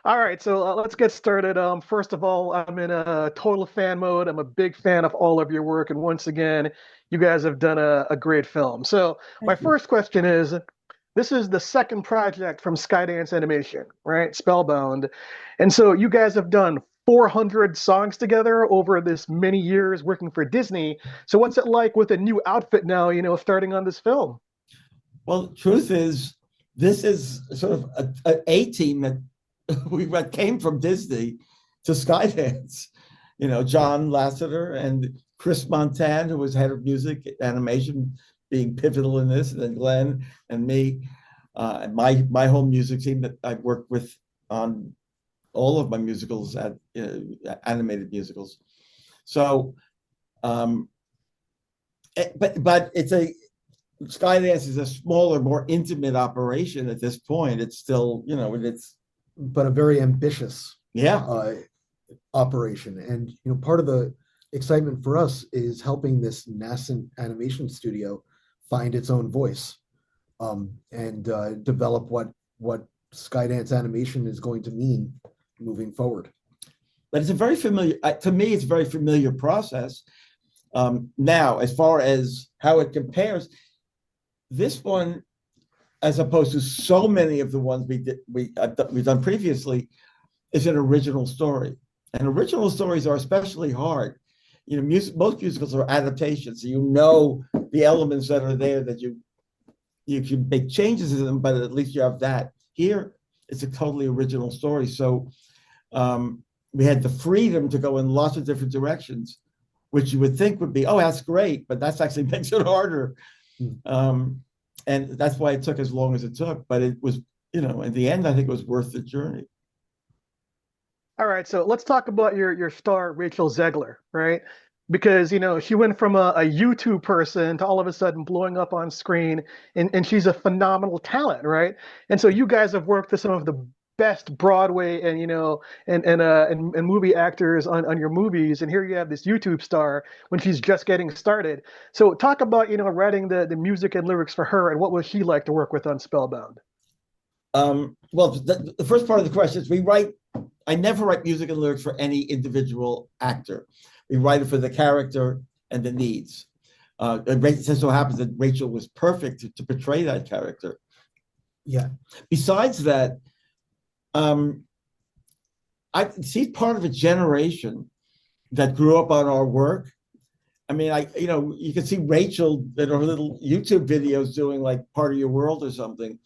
All right, so let's get started. First of all, I'm in a total fan mode. I'm a big fan of all of your work, and once again, you guys have done a great film. So my Thank you. first question is, this is the second project from Skydance Animation, right? Spellbound, and so you guys have done 400 songs together over this many years working for Disney. So what's it like with a new outfit now, starting on this film? Well, truth is, this is sort of a team that we came from Disney to Skydance. John Lasseter and Chris Montan, who was head of music animation, being pivotal in this, and then Glenn and me, and my whole music team that I've worked with on all of my musicals at animated musicals. So, um, but it's a Skydance is a smaller, more intimate operation at this point. It's still, it's but a very ambitious yeah, operation. And part of the excitement for us is helping this nascent animation studio find its own voice, and develop what Skydance animation is going to mean moving forward. but it's a very familiar to me. It's a very familiar process. Now, as far as how it compares, this one, as opposed to so many of the ones we've done previously, is an original story. And original stories are especially hard. Most musicals are adaptations, so the elements that are there that you can make changes in them, but at least you have that. Here, it's a totally original story. So we had the freedom to go in lots of different directions, which you would think would be, oh, that's great, but that's actually makes it harder. And that's why it took as long as it took. But it was, in the end, I think it was worth the journey. All right, so let's talk about your star, Rachel Zegler, right? Because she went from a YouTube person to all of a sudden blowing up on screen, and she's a phenomenal talent, right? And so you guys have worked with some of the best Broadway and and movie actors on your movies, and here you have this YouTube star when she's just getting started. So talk about writing the music and lyrics for her, and what was she like to work with on Spellbound? Well, the first part of the question is I never write music and lyrics for any individual actor. We write it for the character and the needs. It just so happens that Rachel was perfect to portray that character. Yeah. Besides that, she's part of a generation that grew up on our work. I mean, you can see Rachel in her little YouTube videos doing like Part of Your World or something.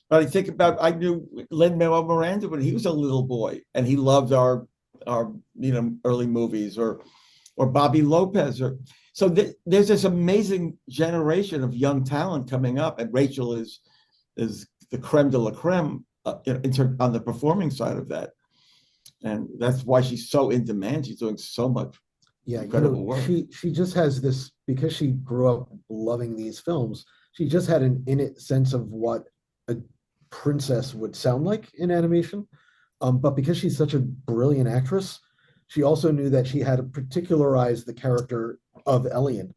But I knew Lin-Manuel Miranda when he was a little boy, and he loved our early movies, or Bobby Lopez, so there's this amazing generation of young talent coming up, and Rachel is the creme de la creme on the performing side of that, and that's why she's so in demand. She's doing so much incredible work. She just has this, because she grew up loving these films. She just had an innate sense of what a princess would sound like in animation. But because she's such a brilliant actress, she also knew that she had to particularize the character of Elian.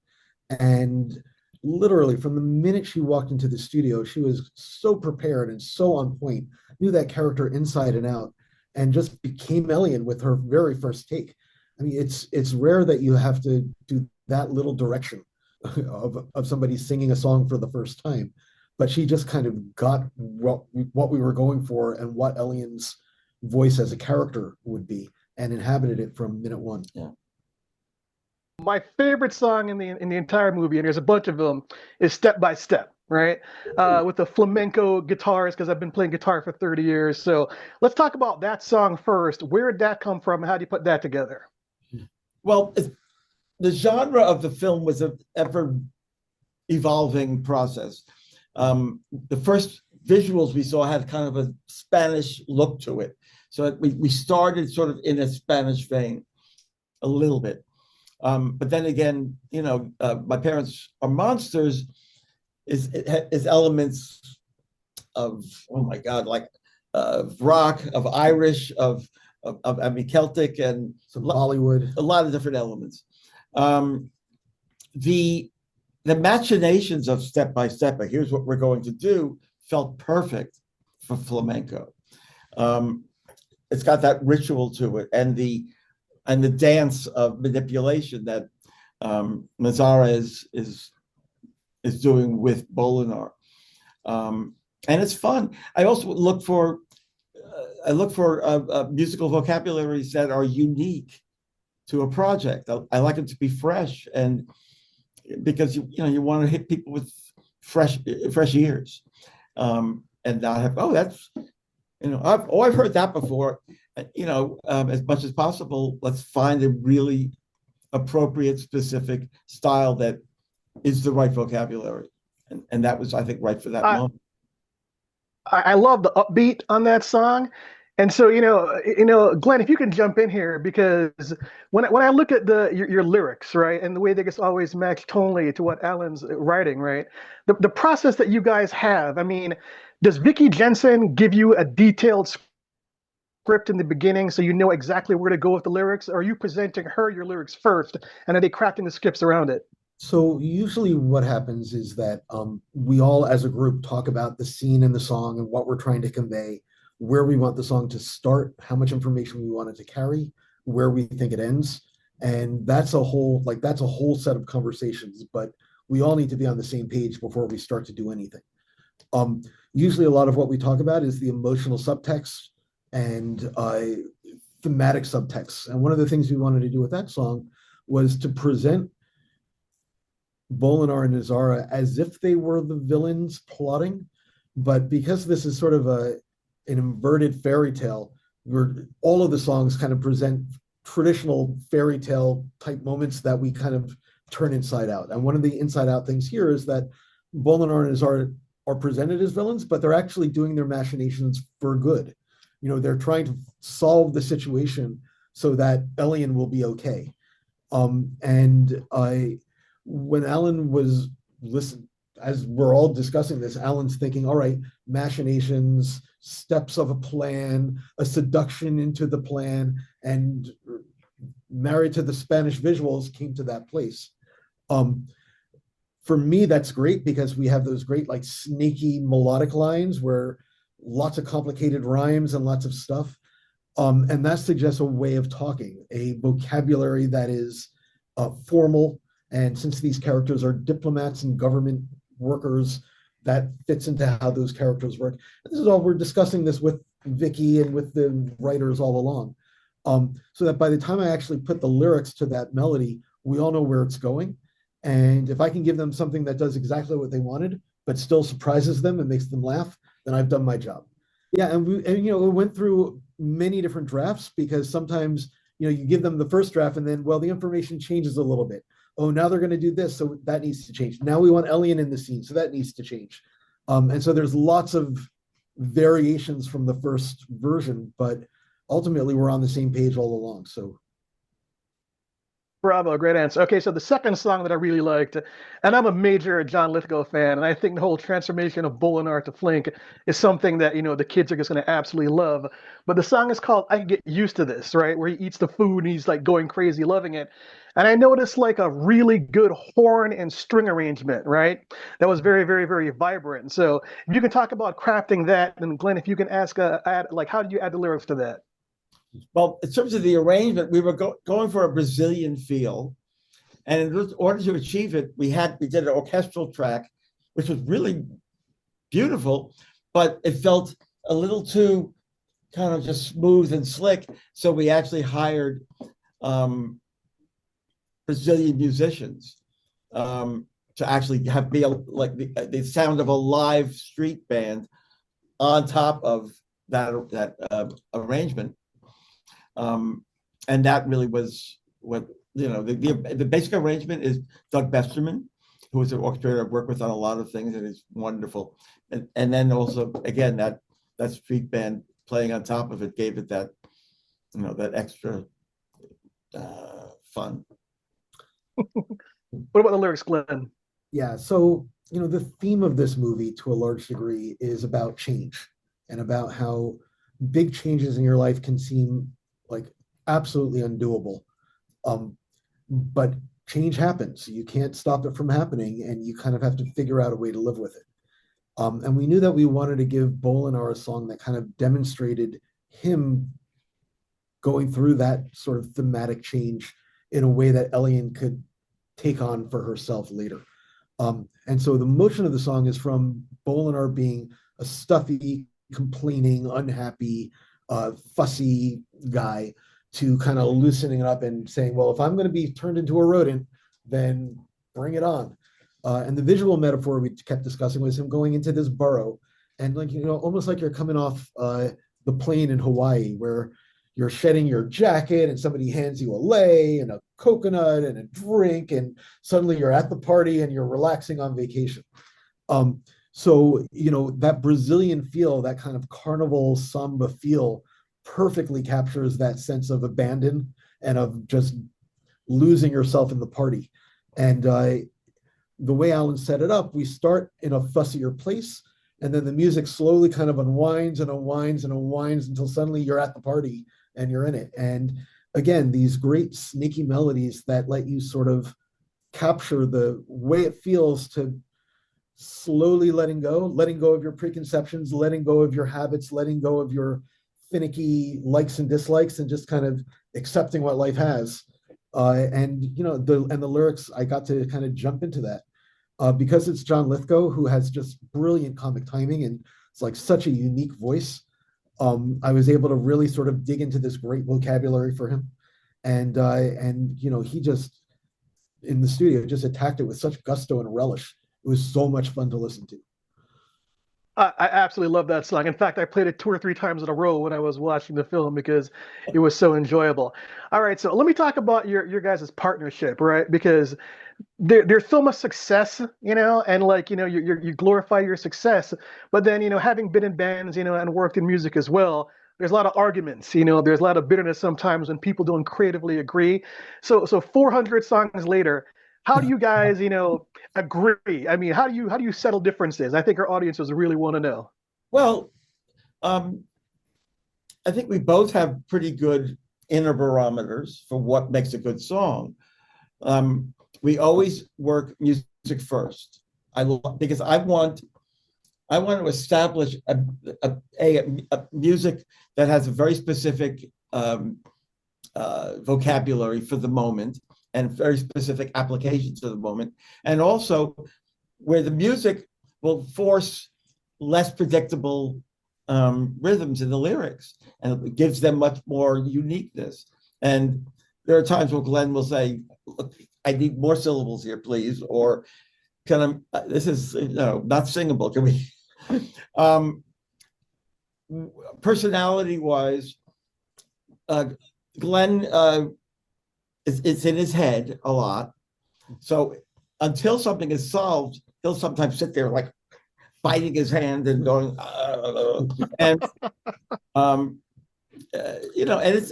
And literally, from the minute she walked into the studio, she was so prepared and so on point, knew that character inside and out, and just became Elian with her very first take. I mean, it's rare that you have to do that little direction of somebody singing a song for the first time. But she just kind of got what we were going for and what Elian's voice as a character would be, and inhabited it from minute one. Yeah. My favorite song in the entire movie, and there's a bunch of them, is "Step by Step," right? With the flamenco guitars, because I've been playing guitar for 30 years. So let's talk about that song first. Where did that come from? How do you put that together? Well, the genre of the film was an ever evolving process. The first visuals we saw had kind of a Spanish look to it. So we started sort of in a Spanish vein a little bit. But then again, My Parents Are Monsters is elements of, oh my God, like rock, of Irish, of I mean, Celtic, and some Hollywood, a lot of different elements. The machinations of Step by Step, here's what we're going to do, felt perfect for flamenco. it's got that ritual to it, and the dance of manipulation that Mazzara is doing with Bolinar. And it's fun. I also look for musical vocabularies that are unique to a project. I like it to be fresh, and because you want to hit people with fresh ears, and not have, oh, that's, I've heard that before. As much as possible, let's find a really appropriate, specific style that is the right vocabulary, and that was, I think, right for that moment. I love the upbeat on that song. And so, Glenn, if you can jump in here, because when I look at your lyrics, right, and the way they just always match tonally to what Alan's writing, right, the process that you guys have, I mean, does Vicky Jensen give you a detailed script in the beginning so you know exactly where to go with the lyrics, or are you presenting her your lyrics first, and are they crafting the scripts around it? So usually what happens is that we all as a group talk about the scene in the song and what we're trying to convey, where we want the song to start, how much information we want it to carry, where we think it ends. And that's a whole set of conversations, but we all need to be on the same page before we start to do anything. Usually a lot of what we talk about is the emotional subtext and thematic subtext. And one of the things we wanted to do with that song was to present Bolinar and Nazara as if they were the villains plotting, but because this is sort of an inverted fairy tale, where all of the songs kind of present traditional fairy tale type moments that we kind of turn inside out. And one of the inside out things here is that Bolinar and Nazara are presented as villains, but they're actually doing their machinations for good. They're trying to solve the situation so that Elian will be okay. When Alan was listening, as we're all discussing this, Alan's thinking, all right, machinations, steps of a plan, a seduction into the plan, and married to the Spanish visuals came to that place. For me, that's great because we have those great, like, snaky melodic lines where lots of complicated rhymes and lots of stuff. And that suggests a way of talking, a vocabulary that is formal. And since these characters are diplomats and government workers, that fits into how those characters work. And this is all, we're discussing this with Vicky and with the writers all along. So that by the time I actually put the lyrics to that melody, we all know where it's going. And if I can give them something that does exactly what they wanted, but still surprises them and makes them laugh, then I've done my job. Yeah, and we went through many different drafts because sometimes, you give them the first draft and then, well, the information changes a little bit. Oh, now they're going to do this, so that needs to change. Now we want Elian in the scene, so that needs to change. And so there's lots of variations from the first version, but ultimately we're on the same page all along. So Bravo, great answer. Okay, so the second song that I really liked, and I'm a major John Lithgow fan, and I think the whole transformation of Bolinar to Flink is something that, the kids are just going to absolutely love. But the song is called I Can Get Used to This, right? Where he eats the food and he's like going crazy, loving it. And I noticed like a really good horn and string arrangement, right? That was very, very, very vibrant. So if you can talk about crafting that, and Glenn, if you can add, like, how did you add the lyrics to that? Well, in terms of the arrangement, we were going for a Brazilian feel, and in order to achieve it, we did an orchestral track, which was really beautiful, but it felt a little too kind of just smooth and slick. So we actually hired Brazilian musicians to actually be like the sound of a live street band on top of that arrangement. And that really was what, the basic arrangement is Doug Besterman, who is an orchestrator I've worked with on a lot of things, and is wonderful. And then also, again, that street band playing on top of it gave it that, that extra fun. What about the lyrics, Glenn? yeah, so the theme of this movie to a large degree is about change and about how big changes in your life can seem like absolutely undoable. But change happens. You can't stop it from happening, and you kind of have to figure out a way to live with it. And we knew that we wanted to give Bolinar a song that kind of demonstrated him going through that sort of thematic change in a way that Elian could take on for herself later. And so the motion of the song is from Bolinar being a stuffy, complaining, unhappy, fussy guy to kind of loosening it up and saying, well, if I'm going to be turned into a rodent, then bring it on. And the visual metaphor we kept discussing was him going into this burrow and like, almost like you're coming off the plane in Hawaii where you're shedding your jacket and somebody hands you a lei and a coconut and a drink and suddenly you're at the party and you're relaxing on vacation. So, that Brazilian feel, that kind of carnival samba feel perfectly captures that sense of abandon and of just losing yourself in the party. And the way Alan set it up, we start in a fussier place, and then the music slowly kind of unwinds and unwinds and unwinds until suddenly you're at the party and you're in it. And again, these great snaky melodies that let you sort of capture the way it feels to slowly letting go of your preconceptions, letting go of your habits, letting go of your finicky likes and dislikes, and just kind of accepting what life has. And the lyrics, I got to kind of jump into that because it's John Lithgow, who has just brilliant comic timing and it's like such a unique voice. I was able to really sort of dig into this great vocabulary for him, and he just in the studio just attacked it with such gusto and relish. It was so much fun to listen to. I absolutely love that song. In fact, I played it 2 or 3 times in a row when I was watching the film because it was so enjoyable. All right, so let me talk about your guys' partnership, right? Because there's so much success, and like you glorify your success, but then having been in bands, and worked in music as well, there's a lot of arguments, there's a lot of bitterness sometimes when people don't creatively agree. So 400 songs later, how do you guys, agree? I mean, how do you settle differences? I think our audiences really want to know. Well, um, I think we both have pretty good inner barometers for what makes a good song. We always work music first. Because I want to establish a music that has a very specific vocabulary for the moment and very specific applications to the moment, and also where the music will force less predictable rhythms in the lyrics, and it gives them much more uniqueness. And there are times where Glenn will say, "Look, I need more syllables here, please," or "Can I? This is not singable. Can we?" Personality-wise, Glenn it's in his head a lot. So until something is solved, he'll sometimes sit there like biting his hand and going, and and it's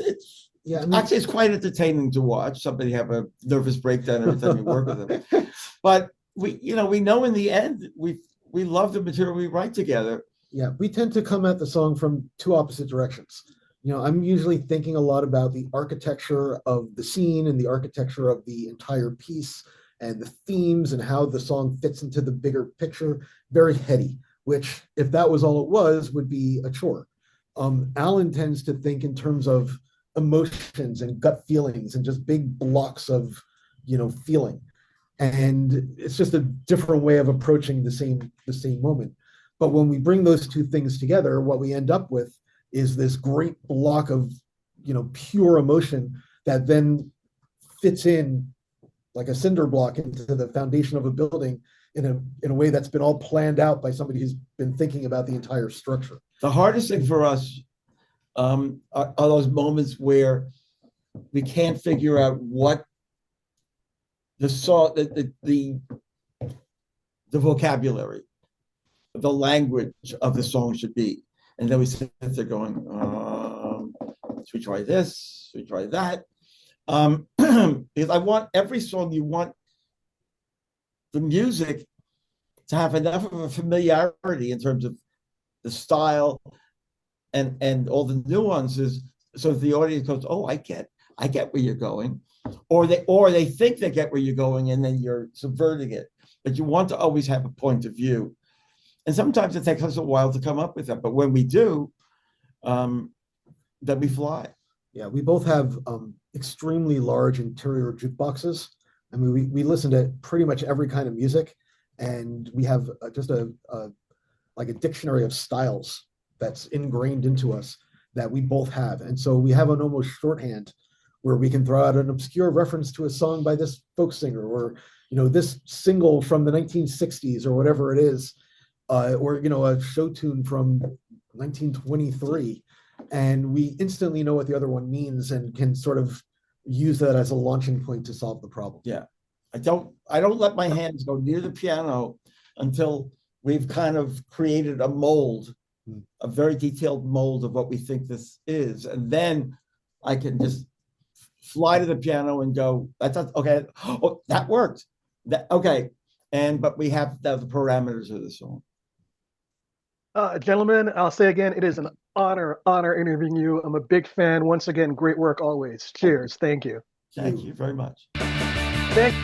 Yeah, I mean, actually it's quite entertaining to watch somebody have a nervous breakdown every time you work with him. But we know in the end we love the material we write together. yeah, we tend to come at the song from two opposite directions. I'm usually thinking a lot about the architecture of the scene and the architecture of the entire piece and the themes and how the song fits into the bigger picture. Very heady, which if that was all it was, would be a chore. Alan tends to think in terms of emotions and gut feelings and just big blocks of, feeling. And it's just a different way of approaching the same moment. But when we bring those two things together, what we end up with is this great block of pure emotion that then fits in like a cinder block into the foundation of a building in a way that's been all planned out by somebody who's been thinking about the entire structure. The hardest thing for us are those moments where we can't figure out what the song, the vocabulary, the language of the song should be. And then we sit there going, should we try this? Should we try that? Because I want every song, you want the music to have enough of a familiarity in terms of the style and all the nuances, so that the audience goes, "Oh, I get where you're going," or they think they get where you're going, and then you're subverting it. But you want to always have a point of view. And sometimes it takes us a while to come up with that. But when we do, then we fly. Yeah, we both have extremely large interior jukeboxes. I mean, we listen to pretty much every kind of music, and we have just a like a dictionary of styles that's ingrained into us that we both have. And so we have an almost shorthand where we can throw out an obscure reference to a song by this folk singer, or this single from the 1960s or whatever it is, or a show tune from 1923, and we instantly know what the other one means and can sort of use that as a launching point to solve the problem. Yeah. I don't let my hands go near the piano until we've kind of created a mold, a very detailed mold of what we think this is. And then I can just fly to the piano and go, that's okay. Oh, that worked. Okay. But we have the parameters of the song. Gentlemen, I'll say again, it is an honor interviewing you. I'm a big fan. Once again, great work always. Cheers. Thank you. Thank you very much. Thank